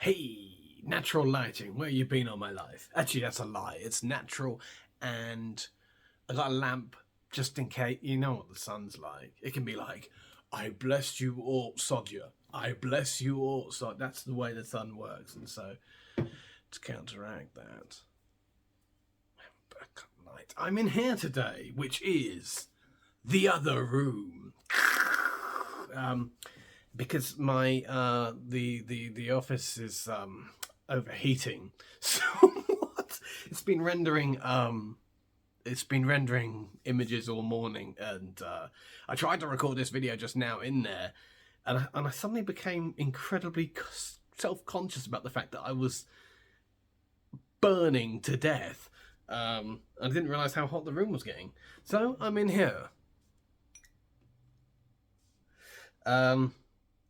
Hey, natural lighting, where you been all my life? Actually, that's a lie. It's natural, and I got a lamp just in case. You know what the sun's like. It can be like, I bless you all, Sodya. I bless you all. So that's the way the sun works. And so, to counteract that, backup light. I'm in here today, which is the other room. Because my the office is overheating, so what? It's been rendering images all morning, and I tried to record this video just now in there, and I suddenly became incredibly self-conscious about the fact that I was burning to death. I didn't realise how hot the room was getting, so I'm in here.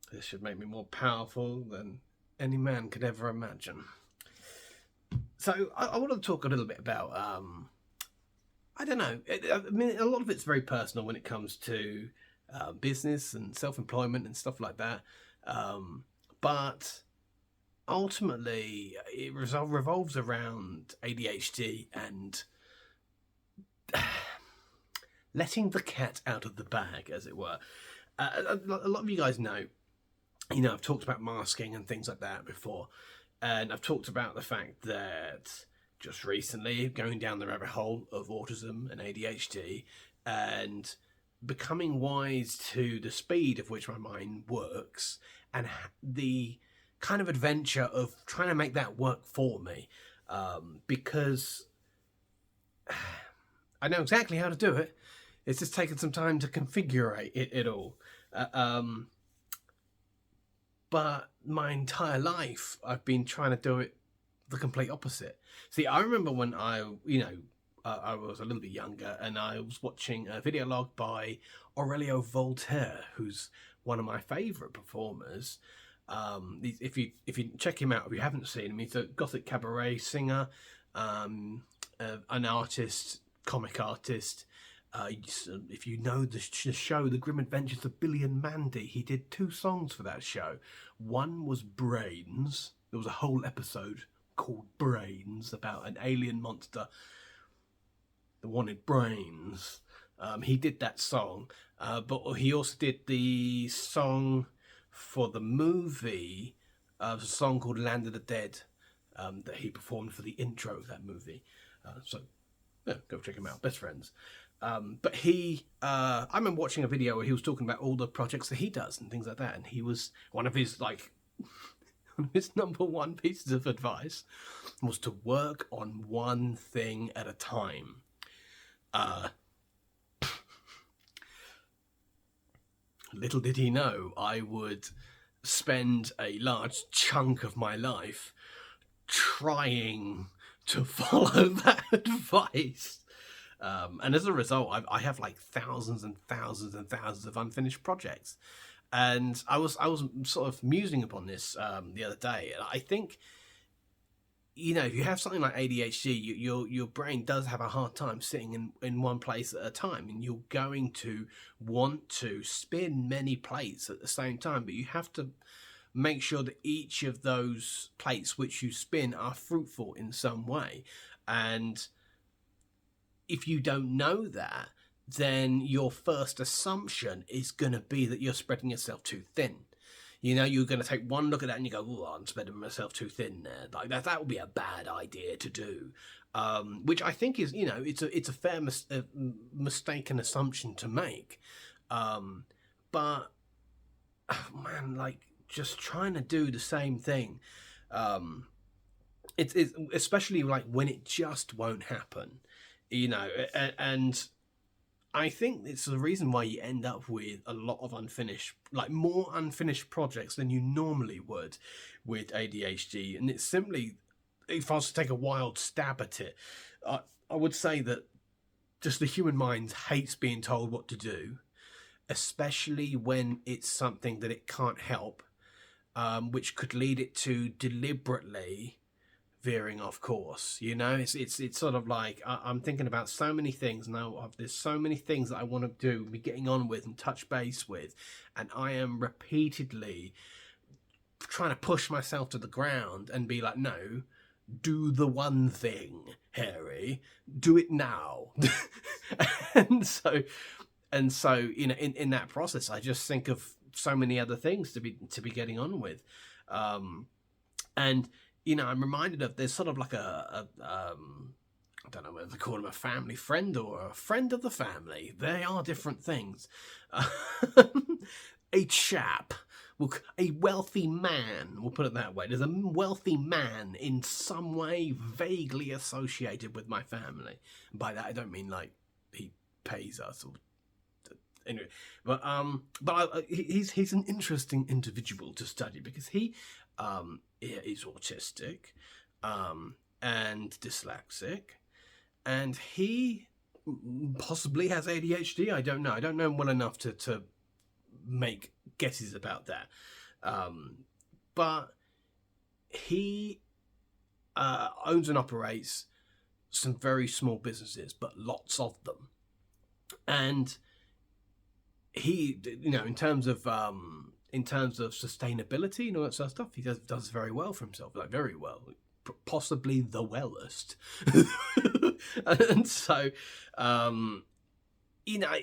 This should make me more powerful than any man could ever imagine. So I want to talk a little bit about, I don't know, I mean, a lot of it's very personal when it comes to business and self-employment and stuff like that. But ultimately, it revolves around ADHD and letting the cat out of the bag, as it were. A lot of you guys know, I've talked about masking and things like that before. And I've talked about the fact that just recently, going down the rabbit hole of autism and ADHD and becoming wise to the speed of which my mind works and the kind of adventure of trying to make that work for me. Because I know exactly how to do it. It's just taken some time to configure it all. But my entire life, I've been trying to do it the complete opposite. See, I remember when I was a little bit younger, and I was watching a video log by Aurelio Voltaire, who's one of my favourite performers. If you check him out, if you haven't seen him, he's a gothic cabaret singer, an artist, comic artist. If you know the show, The Grim Adventures of Billy and Mandy, he did 2 songs for that show. One was Brains. There was a whole episode called Brains about an alien monster that wanted brains. He did that song, but he also did the song for the movie, a song called Land of the Dead, that he performed for the intro of that movie. So yeah, go check him out. Best friends. But I remember watching a video where he was talking about all the projects that he does and things like that. And he was, one of his number one pieces of advice was to work on one thing at a time. Little did he know I would spend a large chunk of my life trying to follow that advice. And as a result, I have like thousands and thousands and thousands of unfinished projects. And I was sort of musing upon this the other day. And I think, if you have something like ADHD, your brain does have a hard time sitting in one place at a time. And you're going to want to spin many plates at the same time. But you have to make sure that each of those plates which you spin are fruitful in some way. And if you don't know that, then your first assumption is going to be that you're spreading yourself too thin. You're going to take one look at that and you go, "Oh, I'm spreading myself too thin there." Like that would be a bad idea to do. Which I think is, it's a fair mistaken assumption to make. But man, like just trying to do the same thing. It's especially like when it just won't happen. And I think it's the reason why you end up with a lot of more unfinished projects than you normally would with ADHD. And it's simply, if I was to take a wild stab at it, I would say that just the human mind hates being told what to do, especially when it's something that it can't help, which could lead it to deliberately veering off course. It's sort of like I'm thinking about so many things now. There's so many things that I want to do, be getting on with and touch base with, and I am repeatedly trying to push myself to the ground and be like, no, do the one thing, Harry, do it now. and so you know, in that process, I just think of so many other things to be getting on with. And you know, I'm reminded of, there's sort of like I don't know whether to call him a family friend or a friend of the family. They are different things. A chap, a wealthy man, we'll put it that way. There's a wealthy man in some way vaguely associated with my family. By that, I don't mean like he pays us or anyway. But he's an interesting individual to study because he is autistic and dyslexic, and he possibly has ADHD. I don't know. I don't know him well enough to make guesses about that. But he owns and operates some very small businesses, but lots of them. And he, you know, in terms of sustainability and all that sort of stuff, he does very well for himself, like very well, possibly the wellest. And so, you know,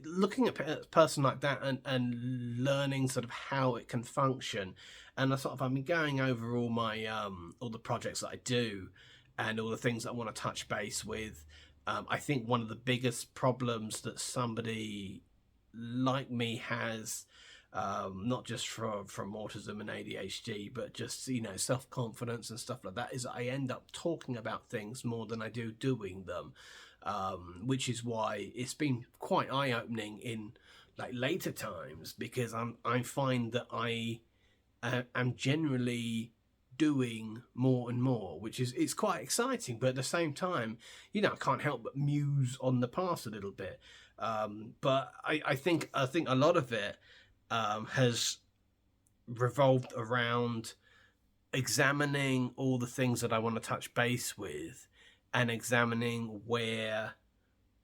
looking at a person like that and learning sort of how it can function, and I've been going over all my all the projects that I do and all the things that I want to touch base with. I think one of the biggest problems that somebody like me has, not just from autism and ADHD, but just, you know, self-confidence and stuff like that, is I end up talking about things more than I do doing them, which is why it's been quite eye-opening in like later times, because I find that I am generally doing more and more, which is, it's quite exciting, but at the same time, you know, I can't help but muse on the past a little bit. But I think a lot of it has revolved around examining all the things that I want to touch base with and examining where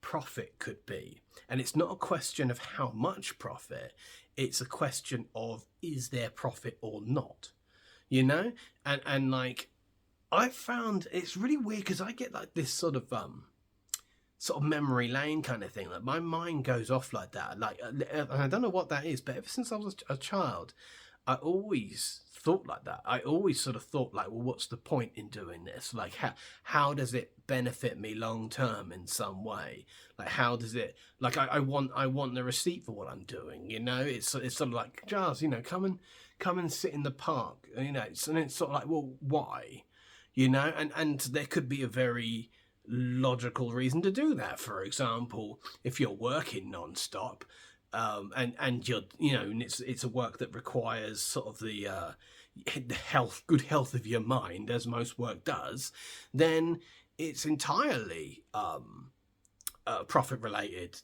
profit could be. And it's not a question of how much profit, it's a question of, is there profit or not? You know? And like, I found it's really weird because I get like this sort of memory lane kind of thing. Like my mind goes off like that. Like, and I don't know what that is, but ever since I was a child, I always thought like that. I always sort of thought like, well, what's the point in doing this? Like, how does it benefit me long term in some way? Like, how does it? Like, I want the receipt for what I'm doing. You know, it's sort of like, Giles, you know, come and sit in the park. You know, and it's sort of like, well, why? You know, and there could be a very logical reason to do that. For example, if you're working non-stop, and you're, you know, and it's a work that requires sort of the good health of your mind, as most work does, then it's entirely profit related.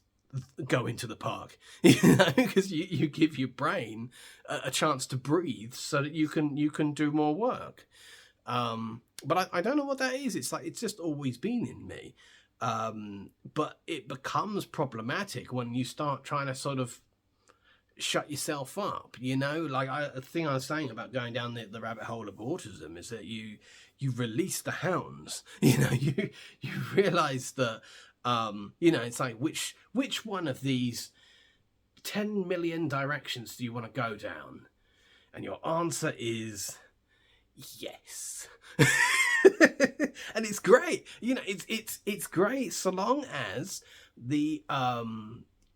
Going to the park, you know, because you give your brain a chance to breathe so that you can do more work. But I don't know what that is. It's like, it's just always been in me. But it becomes problematic when you start trying to sort of shut yourself up, you know? Like, the thing I was saying about going down the rabbit hole of autism is that you release the hounds, you know, you realize that, you know, it's like, which one of these 10 million directions do you want to go down? And your answer is yes. And it's great, you know, it's great so long as the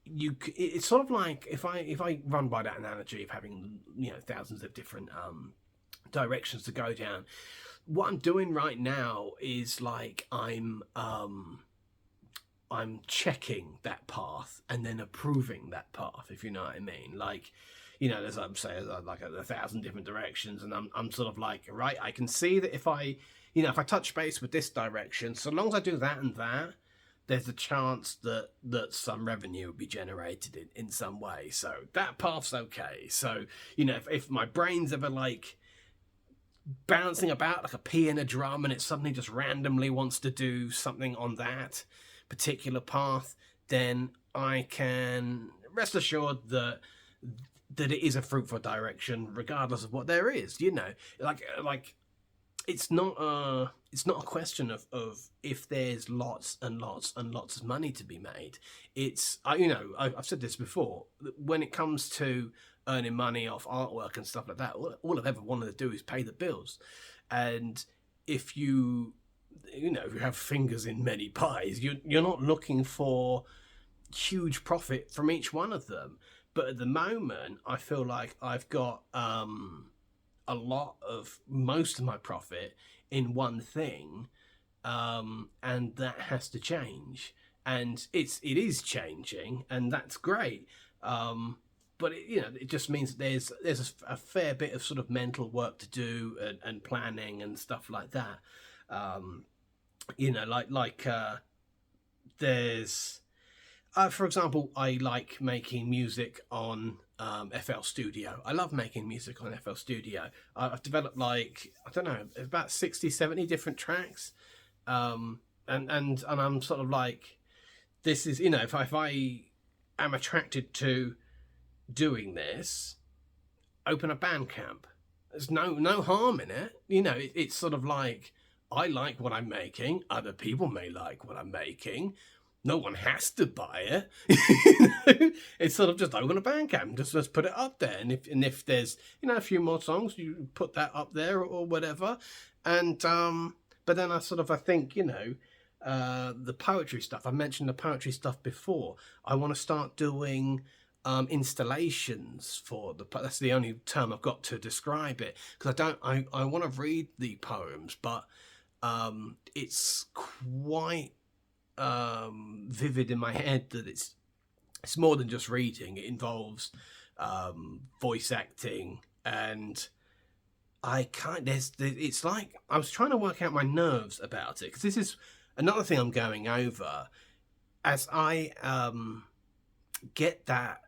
it's sort of like, if I run by that analogy of having, you know, thousands of different directions to go down, what I'm doing right now is like I'm checking that path and then approving that path, if you know what I mean. Like, you know, there's, I'm saying, like 1,000 different directions, and I'm sort of like, right, I can see that if I touch base with this direction, so long as I do that and that, there's a chance that some revenue will be generated in some way. So that path's okay. So, you know, if my brain's ever like bouncing about like a pea in a drum and it suddenly just randomly wants to do something on that particular path, then I can rest assured that that it is a fruitful direction, regardless of what there is. Like it's not a question of if there's lots and lots and lots of money to be made. It's I've said this before. When it comes to earning money off artwork and stuff like that, all I've ever wanted to do is pay the bills. And if you have fingers in many pies, you're not looking for huge profit from each one of them. But at the moment, I feel like I've got a lot of most of my profit in one thing, and that has to change. And it is changing, and that's great. But it just means that there's a fair bit of sort of mental work to do, and planning and stuff like that. There's for example, I like making music on FL Studio. I love making music on FL Studio. I've developed about 60, 70 different tracks. And I'm sort of like, this is, if I am attracted to doing this, open a Bandcamp. There's no harm in it. It's sort of like, I like what I'm making. Other people may like what I'm making. No one has to buy it. It's sort of just open a Bandcamp, just put it up there, and if there's a few more songs, you put that up there or whatever. And but then I think the poetry stuff. I mentioned the poetry stuff before. I want to start doing installations for that's the only term I've got to describe it, because I want to read the poems, but it's quite vivid in my head that it's more than just reading. It involves voice acting, and it's like I was trying to work out my nerves about it, because this is another thing I'm going over as I get that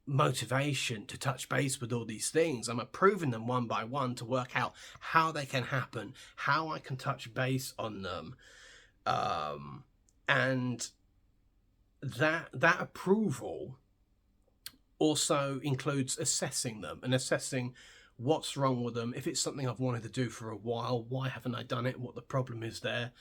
motivation to touch base with all these things. I'm approving them one by one to work out how they can happen, how I can touch base on them. And that approval also includes assessing them and assessing what's wrong with them. If it's something I've wanted to do for a while, why haven't I done it? What the problem is there?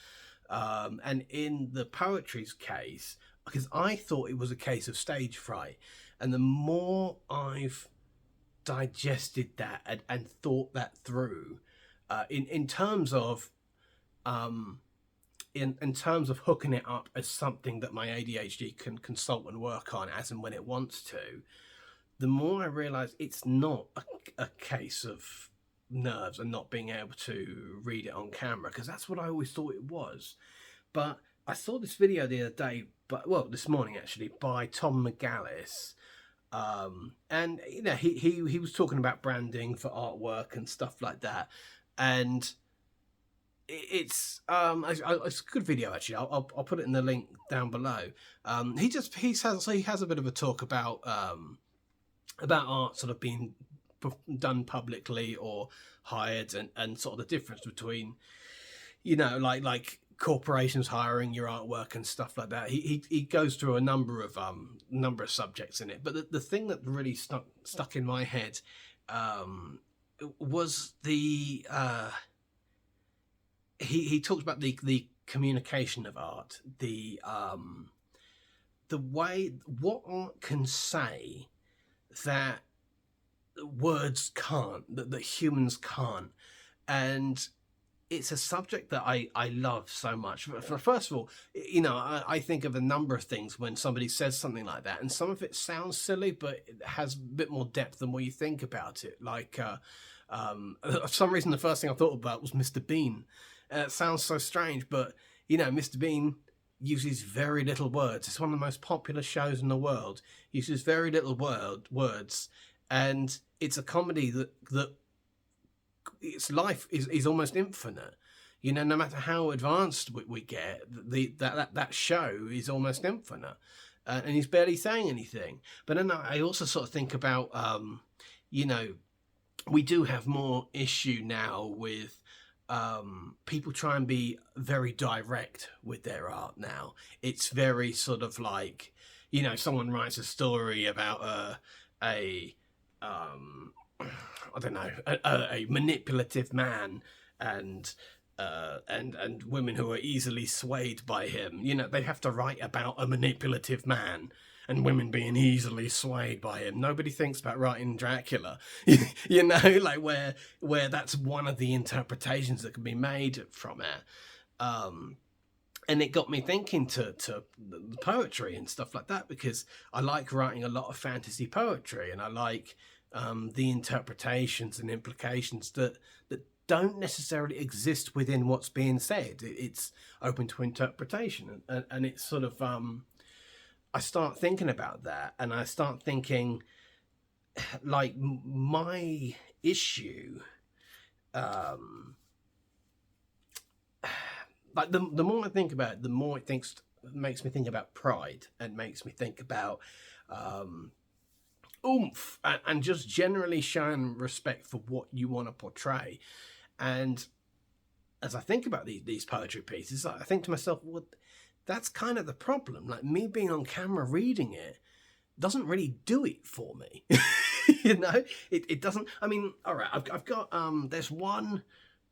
And in the poetry's case, because I thought it was a case of stage fright, and the more I've digested that and thought that through, in terms of in terms of hooking it up as something that my ADHD can consult and work on as and when it wants to, the more I realise it's not a case of nerves and not being able to read it on camera, because that's what I always thought it was. But I saw this video the other day, this morning actually, by Tom Megalis, and he was talking about branding for artwork and stuff like that, and it's a good video actually. I'll put it in the link down below. He has a bit of a talk about art sort of being done publicly or hired, and sort of the difference between like corporations hiring your artwork and stuff like that. He goes through a number of subjects in it, but the thing that really stuck in my head was the he talked about the communication of art, the way what art can say that words can't, that humans can't. And it's a subject that I love so much. First of all, I think of a number of things when somebody says something like that, and some of it sounds silly, but it has a bit more depth than what you think about it. Like, for some reason, the first thing I thought about was Mr. Bean. It sounds so strange, but, Mr. Bean uses very little words. It's one of the most popular shows in the world. He uses very little words, and it's a comedy that its life is almost infinite. No matter how advanced we get, that show is almost infinite, and he's barely saying anything. But then I also sort of think about, we do have more issue now with people try and be very direct with their art now. It's very sort of like, someone writes a story about a I don't know, a manipulative man, and and women who are easily swayed by him. You know, they have to write about a manipulative man and women being easily swayed by him. Nobody thinks about writing Dracula, you know, like where that's one of the interpretations that can be made from it. And it got me thinking to the poetry and stuff like that, because I like writing a lot of fantasy poetry, and I like the interpretations and implications that don't necessarily exist within what's being said. It's open to interpretation, and it's sort of I start thinking about that, and I start thinking, like, my issue, like the more I think about it, the more it makes me think about pride, and makes me think about oomph, and just generally showing respect for what you want to portray. And as I think about these poetry pieces, I think to myself, well, that's kind of the problem. Like, me being on camera reading it doesn't really do it for me. You know, it doesn't. I mean, all right, I've got there's one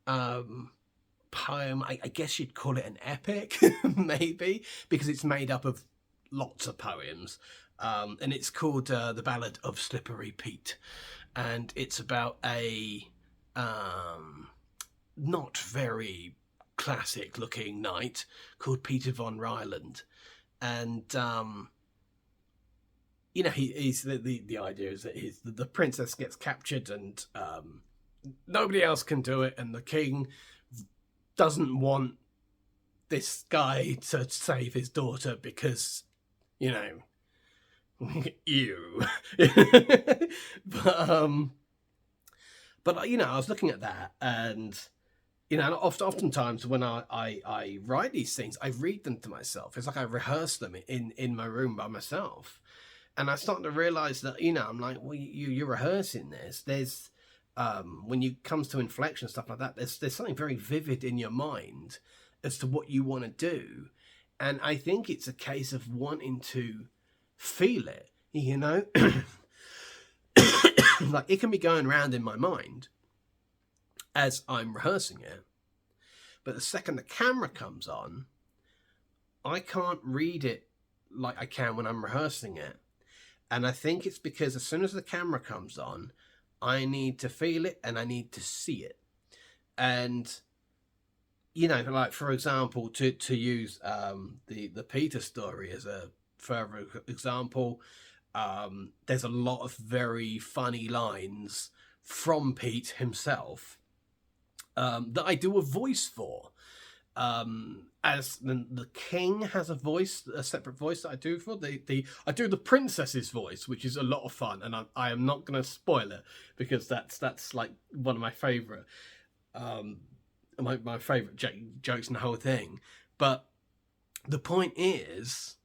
poem, I guess you'd call it an epic, maybe, because it's made up of lots of poems, and it's called The Ballad of Slippery Pete, and it's about a not very classic looking knight called Peter von Ryland, and you know, he's the idea is that the princess gets captured, and nobody else can do it, and the king doesn't want this guy to save his daughter because, you know, you. But you know, I was looking at that, and you know, oftentimes when I write these things, I read them to myself. It's like I rehearse them in my room by myself, and I start to realize that, you know, I'm like, well, you're rehearsing this. There's when you comes to inflection, stuff like that, there's something very vivid in your mind as to what you want to do, and I think it's a case of wanting to feel it, you know. Like, it can be going around in my mind as I'm rehearsing it, but the second the camera comes on, I can't read it like I can when I'm rehearsing it. And I think it's because as soon as the camera comes on, I need to feel it and I need to see it. And, you know, like, for example, to use the Peter story as a further example, there's a lot of very funny lines from Pete himself that I do a voice for. As the king has a voice, a separate voice that I do for I do the princess's voice, which is a lot of fun, and I am not going to spoil it, because that's like one of my favorite my favorite jokes in the whole thing. But the point is,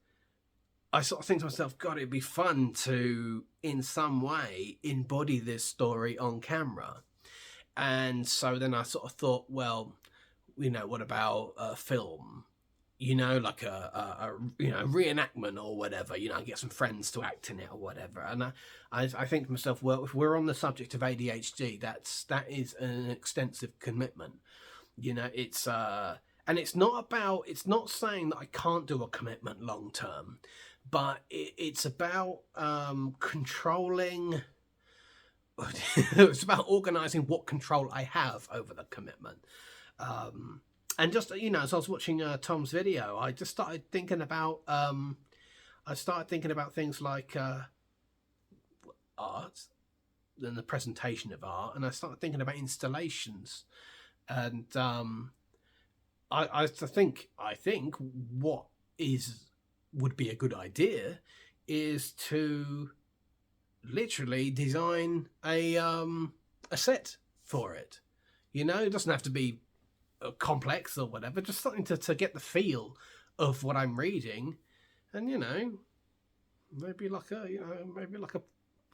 I sort of think to myself, God, it'd be fun to, in some way, embody this story on camera. And so then I sort of thought, well, you know, what about a film? You know, like a you know, reenactment or whatever. You know, get some friends to act in it or whatever. And I think to myself, well, if we're on the subject of ADHD, that is an extensive commitment. You know, it's and it's not saying that I can't do a commitment long term, but it's about controlling. It's about organising what control I have over the commitment. And just, you know, as I was watching Tom's video, I just started thinking about things like art and the presentation of art, and I started thinking about installations. And I think what would be a good idea is to literally design a set for it. You know, it doesn't have to be complex or whatever, just something to get the feel of what I'm reading, and, you know, maybe like a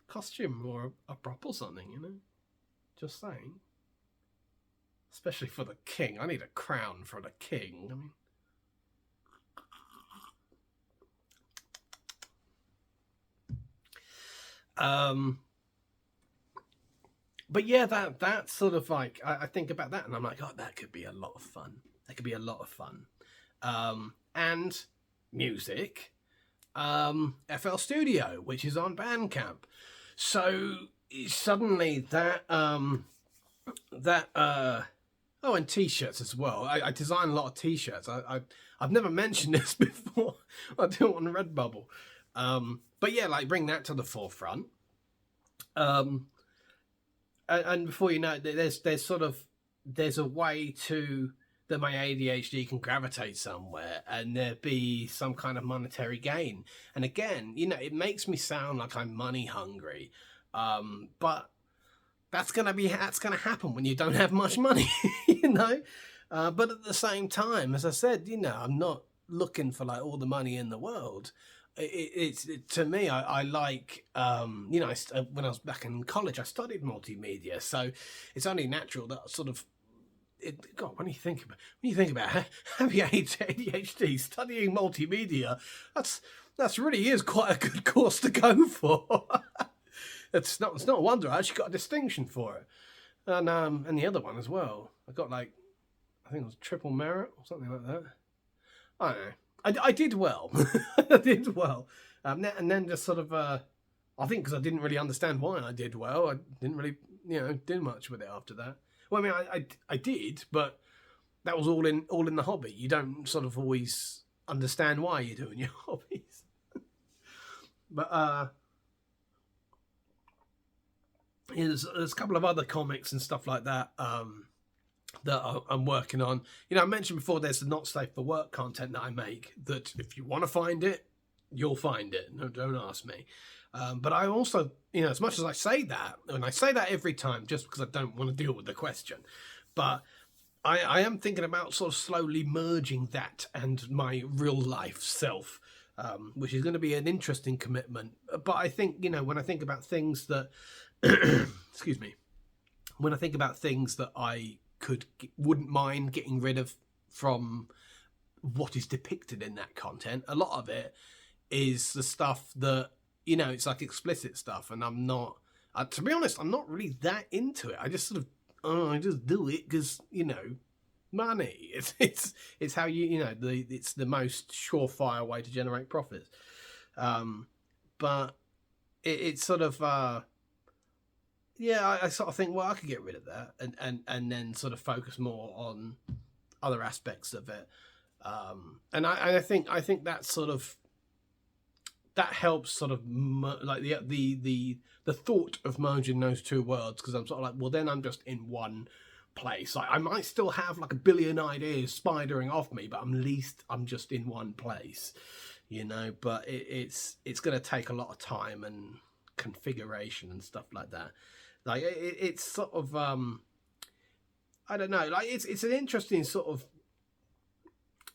costume or a prop or something, you know. Just saying. Especially for the king. I need a crown for the king. I But yeah, that's sort of like, I think about that and I'm like, oh, that could be a lot of fun. That could be a lot of fun. And music, FL Studio, which is on Bandcamp. So suddenly oh, and t-shirts as well. I design a lot of t-shirts. I've never mentioned this before. I do it on Redbubble. But yeah, like bring that to the forefront. And before you know it, there's a way that my ADHD can gravitate somewhere and there be some kind of monetary gain. And again, it makes me sound like I'm money hungry. But that's gonna happen when you don't have much money, But at the same time, as I said, I'm not looking for like all the money in the world. To me, I like, when I was back in college, I studied multimedia, so it's only natural that sort of, God, when you think about having ADHD, studying multimedia, that's really is quite a good course to go for. It's not a wonder I actually got a distinction for it, and the other one as well. I got like, I think it was triple merit or something like that. I don't know. I did well. I did well. And then just sort of, I think because I didn't really understand why I did well, I didn't really, do much with it after that. Well, I mean, I did, but that was all in the hobby. You don't sort of always understand why you're doing your hobbies. But there's a couple of other comics and stuff like that. That I'm working on. I mentioned before there's the not safe for work content that I make, that if you want to find it, you'll find it. No, don't ask me. But I also, as much as I say that, and I say that every time just because I don't want to deal with the question, but I am thinking about sort of slowly merging that and my real life self, which is going to be an interesting commitment. But I think, when I think about things that, excuse me, when I think about things that I wouldn't mind getting rid of from what is depicted in that content, a lot of it is the stuff that, it's like explicit stuff, and I'm not, to be honest, I'm not really that into it. I just sort of, I just do it because, money. It's how it's the most surefire way to generate profits. But it's sort of, yeah, I sort of think, well, I could get rid of that and then sort of focus more on other aspects of it. And I think that sort of, that helps sort of like the thought of merging those two worlds, because I'm sort of like, well, then I'm just in one place. Like, I might still have like a billion ideas spidering off me, but I'm just in one place, But it's going to take a lot of time and configuration and stuff like that. Like it's sort of I don't know. Like it's an interesting sort of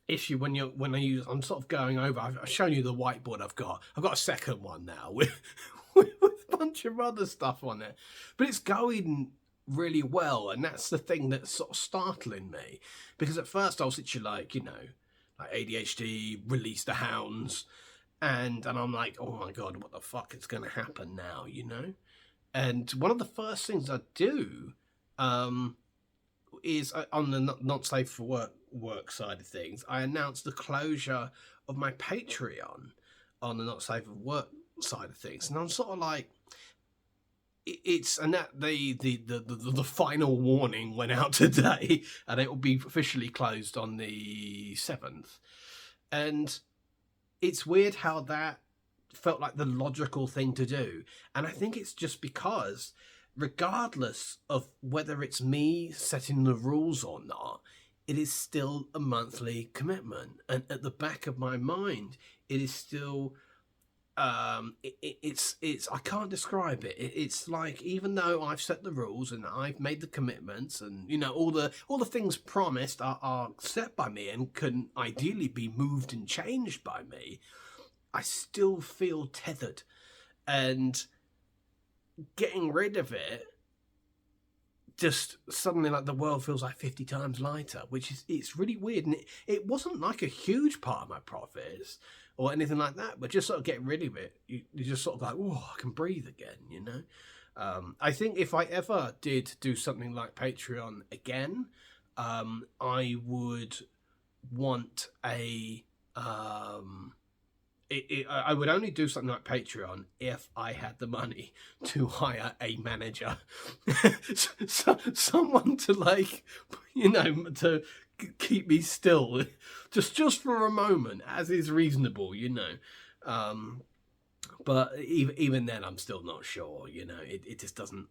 issue I'm sort of going over. I've shown you the whiteboard I've got. I've got a second one now with a bunch of other stuff on it, but it's going really well, and that's the thing that's sort of startling me, because at first I was literally like, like ADHD, release the hounds, and I'm like, oh my god, what the fuck is going to happen now, And one of the first things I do is on the not safe for work side of things, I announced the closure of my Patreon on the not safe for work side of things, and I'm sort of like, that the final warning went out today, and it will be officially closed on the 7th, and it's weird how that felt like the logical thing to do. And I think it's just because, regardless of whether it's me setting the rules or not, it is still a monthly commitment. And at the back of my mind, it is still, it's I can't describe it. It's like, even though I've set the rules and I've made the commitments, and all the things promised are set by me and can ideally be moved and changed by me, I still feel tethered, and getting rid of it, just suddenly like the world feels like 50 times lighter, which is, it's really weird. And it wasn't like a huge part of my profits, or anything like that, but just sort of get rid of it. You just sort of like, oh, I can breathe again, you know? I think if I ever did do something like Patreon again, I would want I would only do something like Patreon if I had the money to hire a manager, someone to, like, you know, to keep me still, just for a moment, as is reasonable, you know. But even then, I'm still not sure. You know, it just doesn't.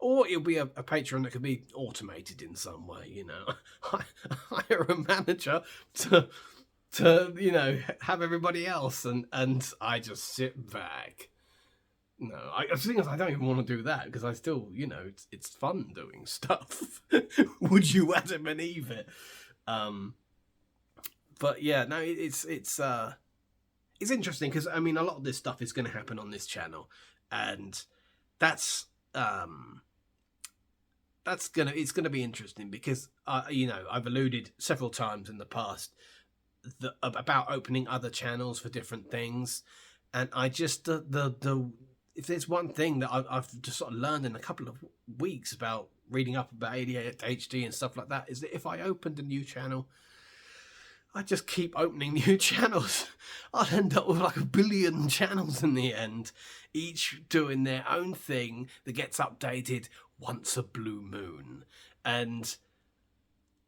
Or it'll be a Patreon that could be automated in some way. You know, hire a manager to you know, have everybody else, and I just sit back. No, the thing is, I don't even want to do that because I still, you know, it's fun doing stuff. Would you Adam and Eve it? But yeah, no, it's interesting because, I mean, a lot of this stuff is going to happen on this channel, and it's gonna be interesting because you know, I've alluded several times in the past about opening other channels for different things, and I just if there's one thing that I've just sort of learned in a couple of weeks about reading up about ADHD and stuff like that, is that if I opened a new channel, I just keep opening new channels. I'll end up with like 1 billion channels in the end, each doing their own thing that gets updated once a blue moon. And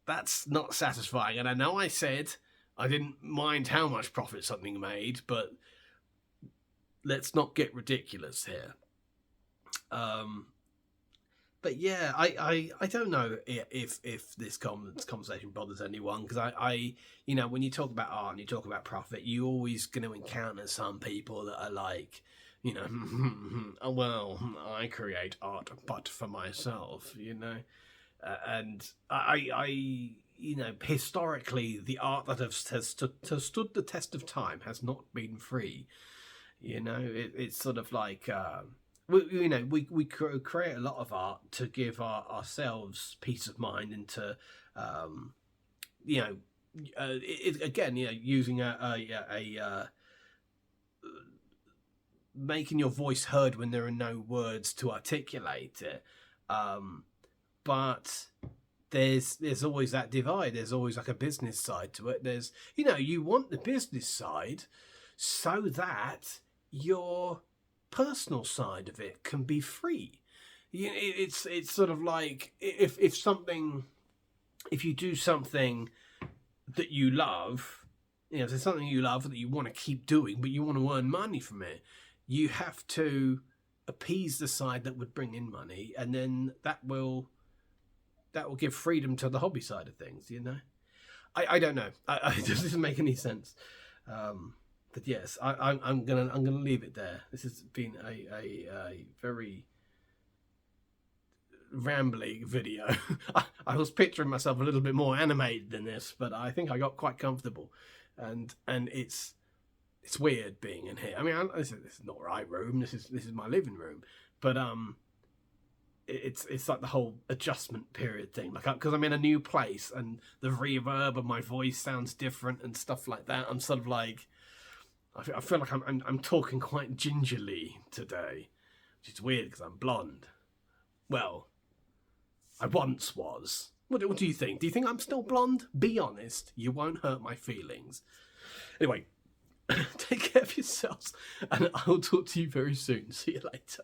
that's not satisfying. And I know I said I didn't mind how much profit something made, but let's not get ridiculous here. But yeah, I don't know if this conversation bothers anyone, because I you know, when you talk about art and you talk about profit, you're always going to encounter some people that are like, you know, oh, well, I create art but for myself, you know, and I you know, historically the art that has stood the test of time has not been free. You know, it's sort of like, we create a lot of art to give ourselves peace of mind, and to, you know, again, you know, using a making your voice heard when there are no words to articulate it. But there's always that divide. There's always like a business side to it. There's, you know, you want the business side so that your personal side of it can be free. You know, it's sort of like if you do something that you love, you know, if there's something you love that you want to keep doing, but you want to earn money from it, you have to appease the side that would bring in money, and then that will give freedom to the hobby side of things. You know, I don't know. It doesn't make any sense. But yes, I'm gonna leave it there. This has been a very rambling video. I was picturing myself a little bit more animated than this, but I think I got quite comfortable, and it's weird being in here. I mean, this is not the right room. This is my living room, but it's like the whole adjustment period thing, like, because I'm in a new place and the reverb of my voice sounds different and stuff like that. I'm sort of like, I feel like I'm talking quite gingerly today, which is weird because I'm blonde. Well, I once was. What do you think? Do you think I'm still blonde? Be honest. You won't hurt my feelings. Anyway, take care of yourselves, and I'll talk to you very soon. See you later.